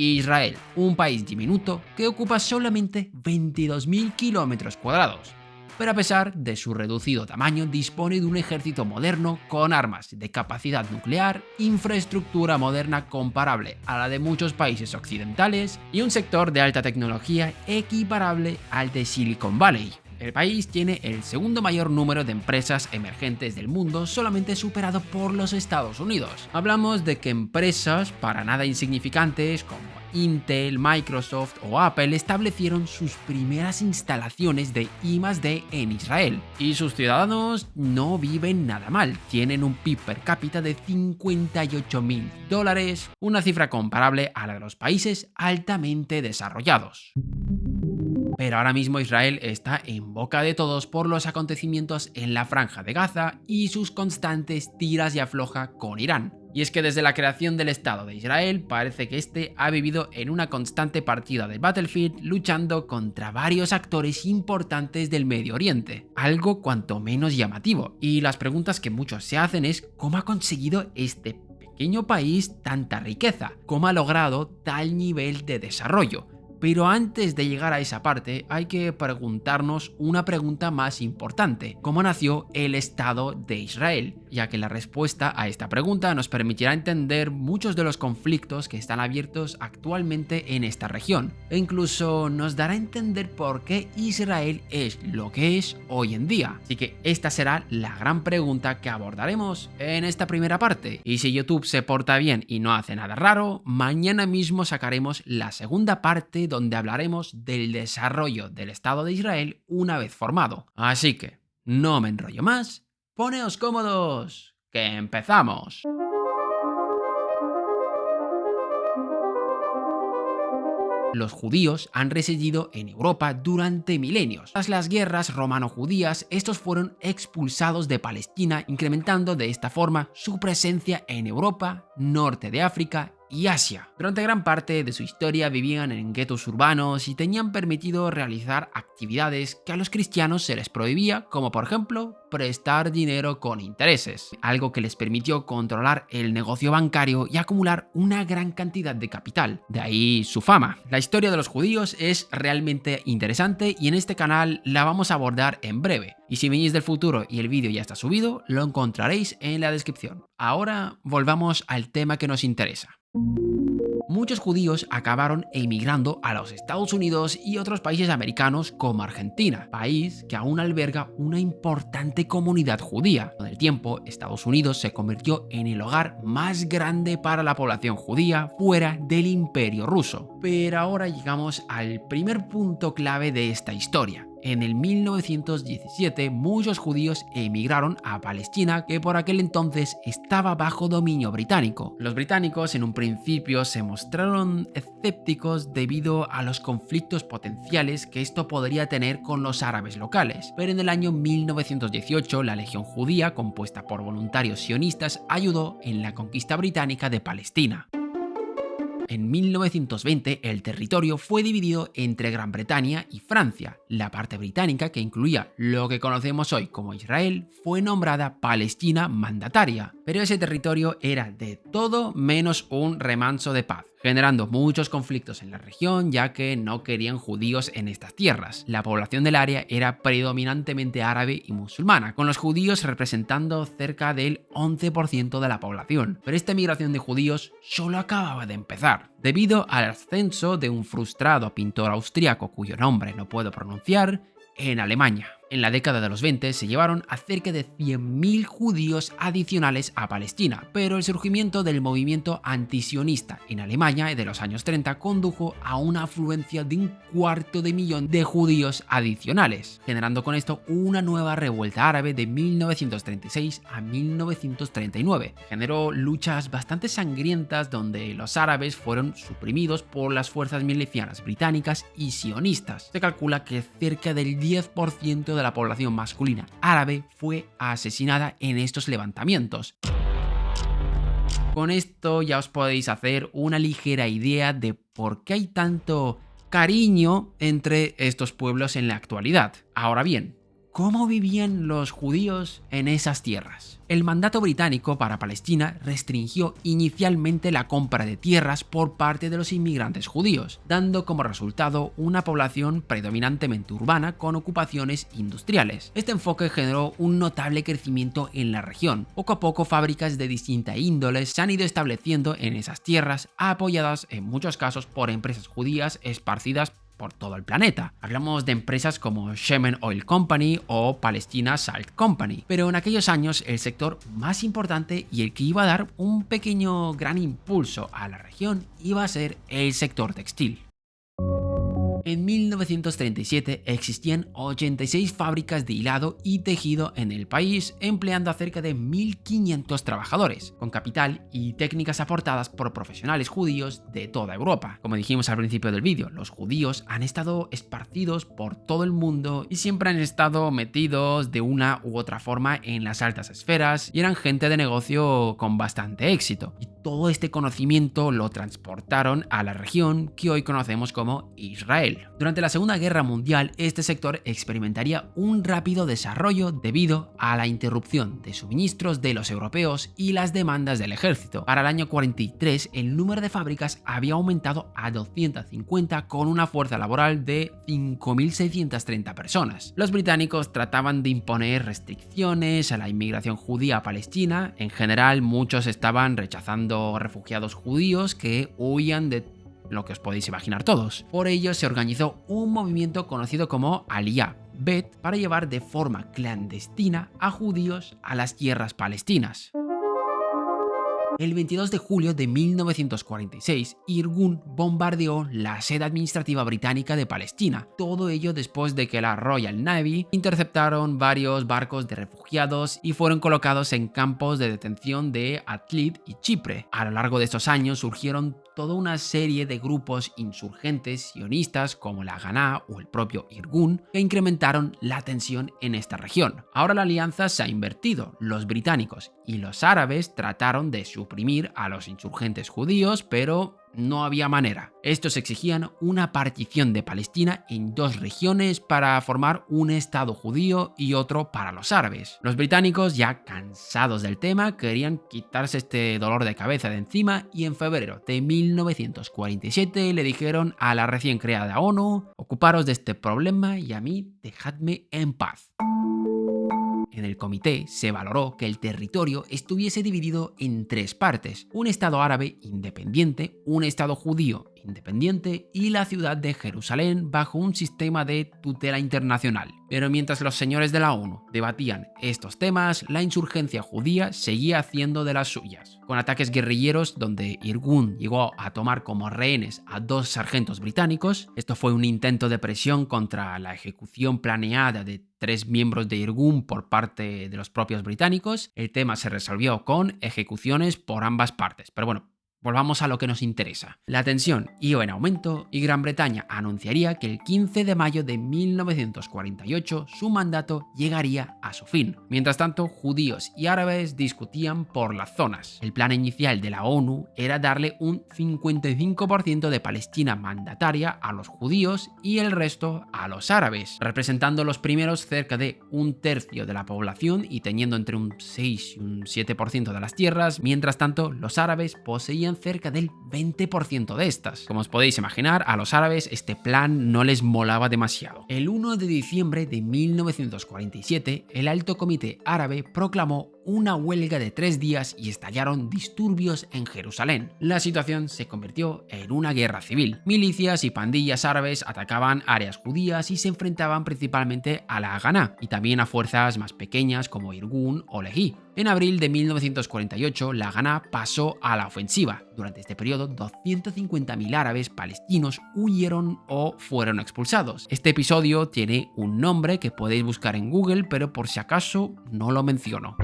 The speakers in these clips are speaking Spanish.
Israel, un país diminuto que ocupa solamente 22.000 kilómetros cuadrados, pero a pesar de su reducido tamaño dispone de un ejército moderno con armas de capacidad nuclear, infraestructura moderna comparable a la de muchos países occidentales y un sector de alta tecnología equiparable al de Silicon Valley. El país tiene el segundo mayor número de empresas emergentes del mundo, solamente superado por los Estados Unidos. Hablamos de que empresas para nada insignificantes como Intel, Microsoft o Apple establecieron sus primeras instalaciones de I+D en Israel. Y sus ciudadanos no viven nada mal, tienen un PIB per cápita de $58.000, una cifra comparable a la de los países altamente desarrollados. Pero ahora mismo Israel está en boca de todos por los acontecimientos en la Franja de Gaza y sus constantes tiras y afloja con Irán. Y es que desde la creación del Estado de Israel parece que este ha vivido en una constante partida de Battlefield luchando contra varios actores importantes del Medio Oriente, algo cuanto menos llamativo. Y las preguntas que muchos se hacen es ¿cómo ha conseguido este pequeño país tanta riqueza? ¿Cómo ha logrado tal nivel de desarrollo? Pero antes de llegar a esa parte hay que preguntarnos una pregunta más importante: ¿cómo nació el Estado de Israel? Ya que la respuesta a esta pregunta nos permitirá entender muchos de los conflictos que están abiertos actualmente en esta región, e incluso nos dará a entender por qué Israel es lo que es hoy en día. Así que esta será la gran pregunta que abordaremos en esta primera parte, y si YouTube se porta bien y no hace nada raro, mañana mismo sacaremos la segunda parte donde hablaremos del desarrollo del Estado de Israel una vez formado. Así que, no me enrollo más, poneos cómodos, que empezamos. Los judíos han residido en Europa durante milenios. Tras las guerras romano-judías, estos fueron expulsados de Palestina, incrementando de esta forma su presencia en Europa, norte de África y Asia. Durante gran parte de su historia vivían en guetos urbanos y tenían permitido realizar actividades que a los cristianos se les prohibía, como por ejemplo prestar dinero con intereses, algo que les permitió controlar el negocio bancario y acumular una gran cantidad de capital. De ahí su fama. La historia de los judíos es realmente interesante y en este canal la vamos a abordar en breve. Y si venís del futuro y el vídeo ya está subido, lo encontraréis en la descripción. Ahora volvamos al tema que nos interesa. Muchos judíos acabaron emigrando a los Estados Unidos y otros países americanos como Argentina, país que aún alberga una importante comunidad judía. Con el tiempo, Estados Unidos se convirtió en el hogar más grande para la población judía fuera del Imperio Ruso. Pero ahora llegamos al primer punto clave de esta historia. En el 1917 muchos judíos emigraron a Palestina, que por aquel entonces estaba bajo dominio británico. Los británicos en un principio se mostraron escépticos debido a los conflictos potenciales que esto podría tener con los árabes locales, pero en el año 1918 la Legión Judía, compuesta por voluntarios sionistas, ayudó en la conquista británica de Palestina. En 1920 el territorio fue dividido entre Gran Bretaña y Francia. La parte británica, que incluía lo que conocemos hoy como Israel, fue nombrada Palestina mandataria, pero ese territorio era de todo menos un remanso de paz, generando muchos conflictos en la región ya que no querían judíos en estas tierras. La población del área era predominantemente árabe y musulmana, con los judíos representando cerca del 11% de la población. Pero esta migración de judíos solo acababa de empezar. Debido al ascenso de un frustrado pintor austriaco cuyo nombre no puedo pronunciar, en Alemania. En la década de los 20 se llevaron a cerca de 100.000 judíos adicionales a Palestina, pero el surgimiento del movimiento antisionista en Alemania de los años 30 condujo a una afluencia de 250.000 de judíos adicionales, generando con esto una nueva revuelta árabe de 1936 a 1939. Generó luchas bastante sangrientas donde los árabes fueron suprimidos por las fuerzas milicianas británicas y sionistas. Se calcula que cerca del 10% de la población masculina árabe fue asesinada en estos levantamientos. Con esto ya os podéis hacer una ligera idea de por qué hay tanto cariño entre estos pueblos en la actualidad. Ahora bien, ¿cómo vivían los judíos en esas tierras? El mandato británico para Palestina restringió inicialmente la compra de tierras por parte de los inmigrantes judíos, dando como resultado una población predominantemente urbana con ocupaciones industriales. Este enfoque generó un notable crecimiento en la región. Poco a poco fábricas de distinta índole se han ido estableciendo en esas tierras, apoyadas en muchos casos por empresas judías esparcidas por todo el planeta. Hablamos de empresas como Shemen Oil Company o Palestina Salt Company, pero en aquellos años el sector más importante y el que iba a dar un pequeño gran impulso a la región iba a ser el sector textil. En 1937 existían 86 fábricas de hilado y tejido en el país, empleando a cerca de 1.500 trabajadores, con capital y técnicas aportadas por profesionales judíos de toda Europa. Como dijimos al principio del vídeo, los judíos han estado esparcidos por todo el mundo y siempre han estado metidos de una u otra forma en las altas esferas y eran gente de negocio con bastante éxito. Y todo este conocimiento lo transportaron a la región que hoy conocemos como Israel. Durante la Segunda Guerra Mundial, este sector experimentaría un rápido desarrollo debido a la interrupción de suministros de los europeos y las demandas del ejército. Para el año 43, el número de fábricas había aumentado a 250 con una fuerza laboral de 5.630 personas. Los británicos trataban de imponer restricciones a la inmigración judía a Palestina. En general, muchos estaban rechazando refugiados judíos que huían de lo que os podéis imaginar todos. Por ello se organizó un movimiento conocido como Aliyah Bet para llevar de forma clandestina a judíos a las tierras palestinas. El 22 de julio de 1946, Irgun bombardeó la sede administrativa británica de Palestina. Todo ello después de que la Royal Navy interceptaron varios barcos de refugiados y fueron colocados en campos de detención de Atlit y Chipre. A lo largo de estos años surgieron toda una serie de grupos insurgentes sionistas como la Haganah o el propio Irgun que incrementaron la tensión en esta región. Ahora la alianza se ha invertido. Los británicos y los árabes trataron de suprimir a los insurgentes judíos, pero no había manera. Estos exigían una partición de Palestina en dos regiones para formar un estado judío y otro para los árabes. Los británicos, ya cansados del tema, querían quitarse este dolor de cabeza de encima y en febrero de 1947 le dijeron a la recién creada ONU: ocuparos de este problema y a mí dejadme en paz. En el comité se valoró que el territorio estuviese dividido en tres partes: un estado árabe independiente, un estado judío independiente y la ciudad de Jerusalén bajo un sistema de tutela internacional. Pero mientras los señores de la ONU debatían estos temas, la insurgencia judía seguía haciendo de las suyas, con ataques guerrilleros donde Irgun llegó a tomar como rehenes a 2 sargentos británicos. Esto fue un intento de presión contra la ejecución planeada de 3 miembros de Irgun por parte de los propios británicos. El tema se resolvió con ejecuciones por ambas partes, pero bueno, volvamos a lo que nos interesa. La tensión iba en aumento y Gran Bretaña anunciaría que el 15 de mayo de 1948 su mandato llegaría a su fin. Mientras tanto, judíos y árabes discutían por las zonas. El plan inicial de la ONU era darle un 55% de Palestina mandataria a los judíos y el resto a los árabes, representando los primeros cerca de 1/3 de la población y teniendo entre un 6 y un 7% de las tierras. Mientras tanto, los árabes poseían cerca del 20% de estas. Como os podéis imaginar, a los árabes este plan no les molaba demasiado. El 1 de diciembre de 1947, el Alto Comité Árabe proclamó una huelga de 3 días y estallaron disturbios en Jerusalén. La situación se convirtió en una guerra civil. Milicias y pandillas árabes atacaban áreas judías y se enfrentaban principalmente a la Haganah y también a fuerzas más pequeñas como Irgun o Lehi. En abril de 1948, la Haganah pasó a la ofensiva. Durante este periodo, 250.000 árabes palestinos huyeron o fueron expulsados. Este episodio tiene un nombre que podéis buscar en Google, pero por si acaso no lo menciono.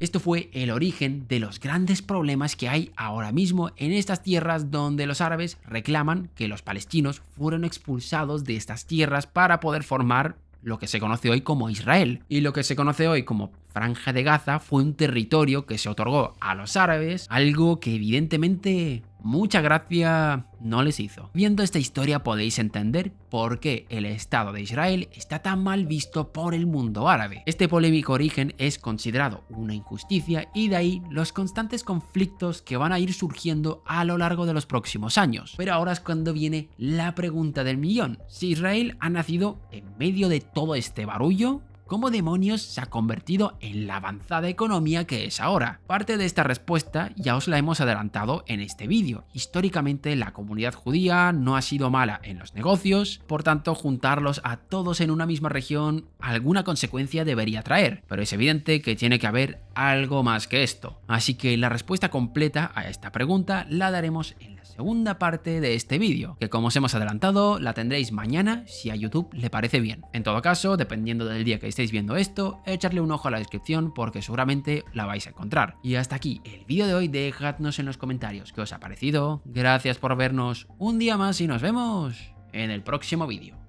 Esto fue el origen de los grandes problemas que hay ahora mismo en estas tierras, donde los árabes reclaman que los palestinos fueron expulsados de estas tierras para poder formar lo que se conoce hoy como Israel. Y lo que se conoce hoy como Franja de Gaza fue un territorio que se otorgó a los árabes, algo que evidentemente mucha gracia no les hizo. Viendo esta historia podéis entender por qué el Estado de Israel está tan mal visto por el mundo árabe. Este polémico origen es considerado una injusticia y de ahí los constantes conflictos que van a ir surgiendo a lo largo de los próximos años. Pero ahora es cuando viene la pregunta del millón. Si Israel ha nacido en medio de todo este barullo, ¿cómo demonios se ha convertido en la avanzada economía que es ahora? Parte de esta respuesta ya os la hemos adelantado en este vídeo. Históricamente la comunidad judía no ha sido mala en los negocios, por tanto juntarlos a todos en una misma región alguna consecuencia debería traer, pero es evidente que tiene que haber algo más que esto. Así que la respuesta completa a esta pregunta la daremos en la segunda parte de este vídeo, que como os hemos adelantado la tendréis mañana si a YouTube le parece bien. En todo caso, dependiendo del día que estéis viendo esto, echarle un ojo a la descripción porque seguramente la vais a encontrar. Y hasta aquí el vídeo de hoy, dejadnos en los comentarios qué os ha parecido, gracias por vernos un día más y nos vemos en el próximo vídeo.